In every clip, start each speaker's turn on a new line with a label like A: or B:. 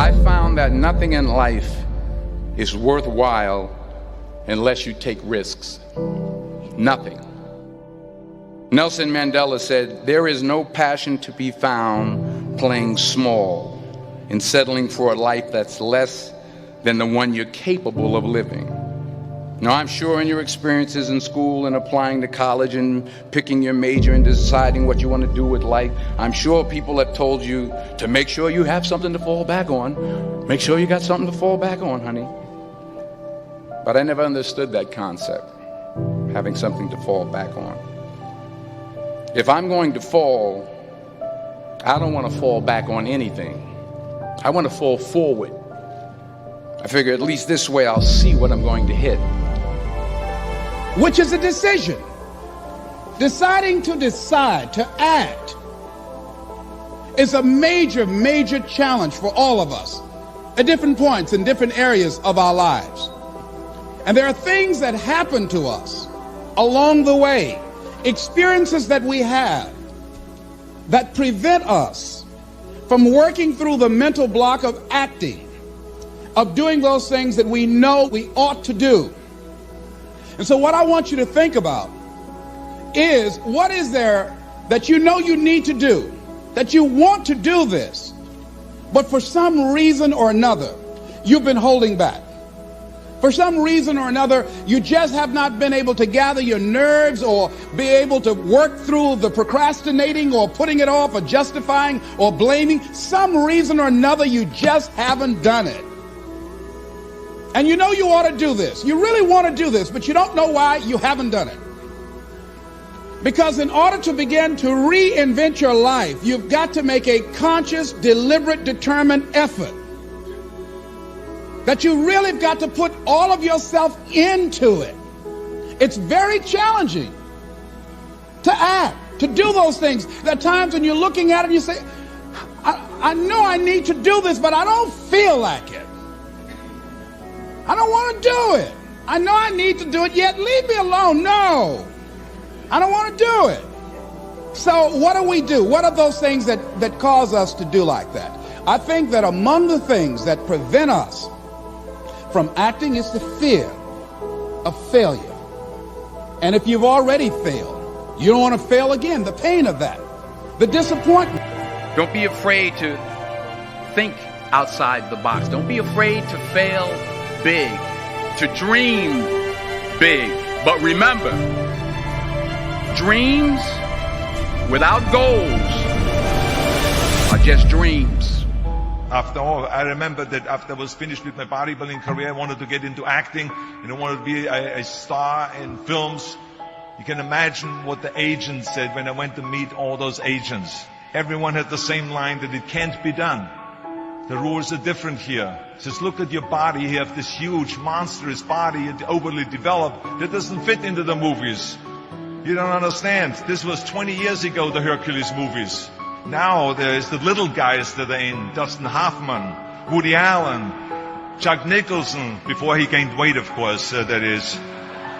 A: I found that nothing in life is worthwhile unless you take risks. Nothing. Nelson Mandela said, "There is no passion to be found playing small and settling for a life that's less than the one you're capable of living." Now, I'm sure in your experiences in school and applying to college and picking your major and deciding what you want to do with life, I'm sure people have told you to make sure you have something to fall back on. Make sure you got something to fall back on, honey. But I never understood that concept, having something to fall back on. If I'm going to fall, I don't want to fall back on anything. I want to fall forward. I figure at least this way I'll see what I'm going to hit.
B: Which is a decision. Deciding to decide, to act, is a major, major challenge for all of us at different points in different areas of our lives. And there are things that happen to us along the way, experiences that we have that prevent us from working through the mental block of acting, of doing those things that we know we ought to do. And so what I want you to think about is, what is there that you know you need to do, that you want to do this, but for some reason or another, you've been holding back. For some reason or another, you just have not been able to gather your nerves or be able to work through the procrastinating or putting it off or justifying or blaming. Some reason or another, you just haven't done it. And you know you ought to do this. You really want to do this, but you don't know why you haven't done it. Because in order to begin to reinvent your life, you've got to make a conscious, deliberate, determined effort. That you really have got to put all of yourself into it. It's very challenging to act, to do those things. There are times when you're looking at it and you say, I know I need to do this, but I don't feel like it. I don't want to do it. I know I need to do it, yet leave me alone. No, I don't want to do it. So what do? What are those things that cause us to do like that? I think that among the things that prevent us from acting is the fear of failure. And if you've already failed, you don't want to fail again. The pain of that, the disappointment.
A: Don't be afraid to think outside the box. Don't be afraid to fail big, to dream big. But remember, dreams without goals are just dreams.
C: After all, I remember that after I was finished with my bodybuilding career, I wanted to get into acting, and I wanted to be a star in films. You can imagine what the agents said when I went to meet all those agents. Everyone had the same line, that it can't be done. The rules are different here. Just look at your body. You have this huge, monstrous body, overly developed, that doesn't fit into the movies. You don't understand. This was 20 years ago, the Hercules movies. Now there's the little guys that are in, Dustin Hoffman, Woody Allen, Jack Nicholson, before he gained weight, of course, that is.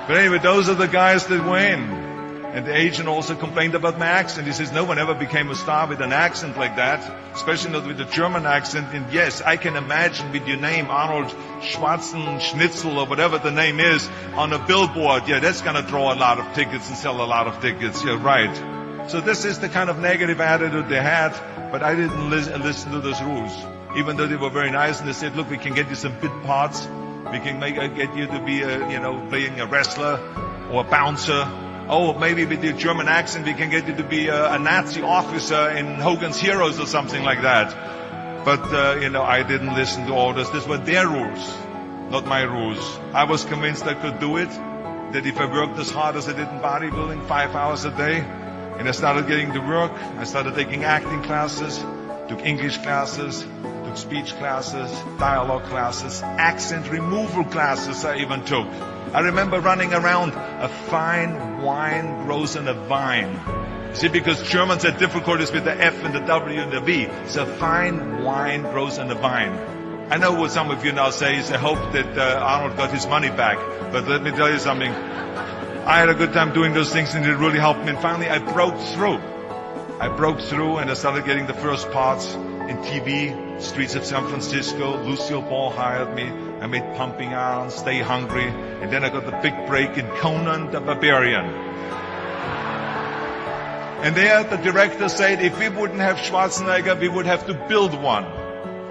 C: But anyway, those are the guys that win. And the agent also complained about my accent. He says, no one ever became a star with an accent like that, especially not with a German accent. And yes, I can imagine with your name, Arnold Schwarzenegger, or whatever the name is, on a billboard. Yeah, that's going to draw a lot of tickets and sell a lot of tickets. Yeah, right. So this is the kind of negative attitude they had, but I didn't listen to those rules. Even though they were very nice, and they said, look, we can get you some bit parts. We can get you to be, playing a wrestler or a bouncer. Oh, maybe with your German accent, we can get you to be a Nazi officer in Hogan's Heroes or something like that. But, I didn't listen to all this. These were their rules, not my rules. I was convinced I could do it, that if I worked as hard as I did in bodybuilding, 5 hours a day, and I started getting to work, I started taking acting classes, took English classes, took speech classes, dialogue classes, accent removal classes I even took. I remember running around, a fine wine grows on a vine. See, because Germans had difficulties with the F and the W and the V. So fine wine grows on a vine. I know what some of you now say is, I hope that Arnold got his money back. But let me tell you something. I had a good time doing those things, and it really helped me. And finally, I broke through. And I started getting the first parts. in TV, streets of San Francisco. Lucille Ball hired me. I made Pumping Iron, Stay Hungry, and then I got the big break in Conan the Barbarian. And there the director said, if we wouldn't have Schwarzenegger, we would have to build one.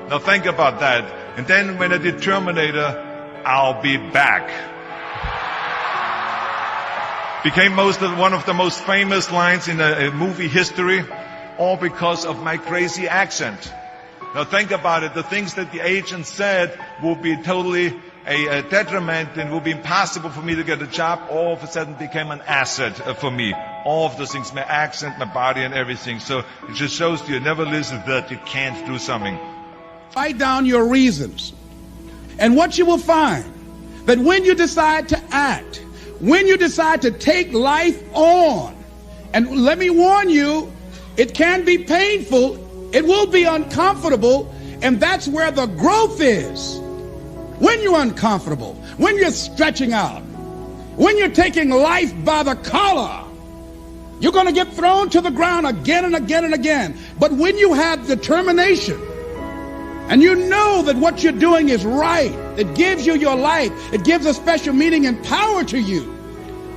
C: Now think about that. And then when I did Terminator, I'll be back. Became one of the most famous lines in a movie history, all because of my crazy accent. Now think about it. The things that the agent said will be totally a detriment and will be impossible for me to get a job. All of a sudden became an asset for me. All of those things, my accent, my body and everything. So it just shows you never listen to that you can't do something.
B: Write down your reasons. And what you will find, that when you decide to act, when you decide to take life on, and let me warn you, it can be painful, it will be uncomfortable, and that's where the growth is. When you're uncomfortable, when you're stretching out, when you're taking life by the collar, you're going to get thrown to the ground again and again and again. But when you have determination, and you know that what you're doing is right, it gives you your life, it gives a special meaning and power to you,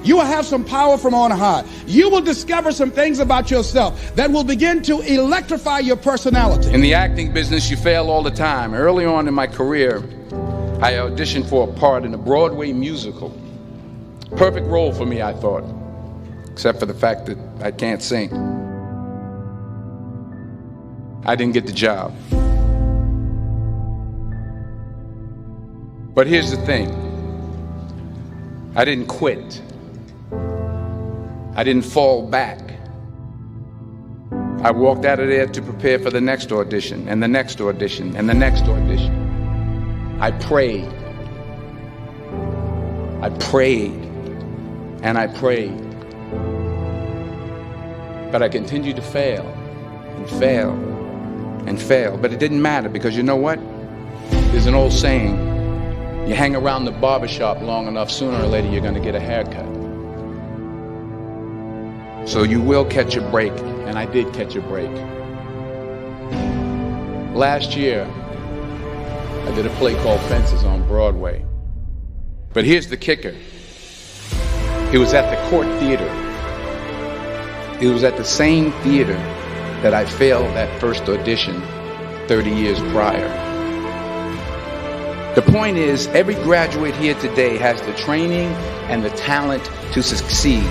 B: you will have some power from on high. You will discover some things about yourself that will begin to electrify your personality.
A: In the acting business, you fail all the time. Early on in my career, I auditioned for a part in a Broadway musical. Perfect role for me, I thought, except for the fact that I can't sing. I didn't get the job. But here's the thing. I didn't quit. I didn't fall back. I walked out of there to prepare for the next audition, and the next audition, and the next audition. I prayed. I prayed, and I prayed. But I continued to fail, and fail, and fail. But it didn't matter, because you know what? There's an old saying, you hang around the barbershop long enough, sooner or later you're going to get a haircut. So you will catch a break, and I did catch a break. Last year, I did a play called Fences on Broadway. But here's the kicker. It was at the Court Theater. It was at the same theater that I failed that first audition 30 years prior. The point is, every graduate here today has the training and the talent to succeed.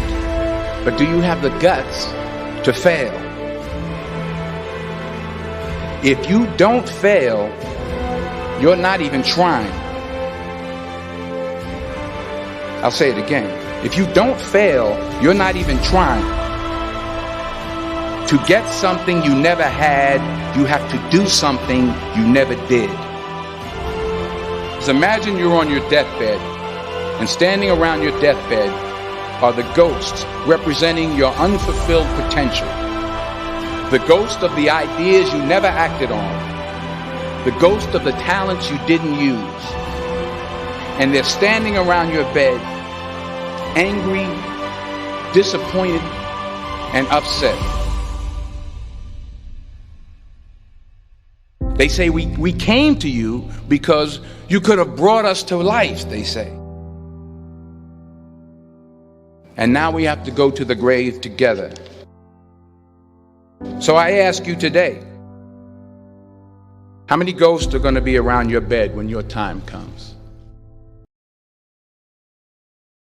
A: But do you have the guts to fail? If you don't fail, you're not even trying. I'll say it again. If you don't fail, you're not even trying. To get something you never had, you have to do something you never did. So imagine you're on your deathbed, and standing around your deathbed are the ghosts representing your unfulfilled potential. The ghost of the ideas you never acted on. The ghost of the talents you didn't use. And they're standing around your bed, angry, disappointed, and upset. They say, we came to you because you could have brought us to life, they say. And now we have to go to the grave together. So I ask you today, how many ghosts are going to be around your bed when your time comes?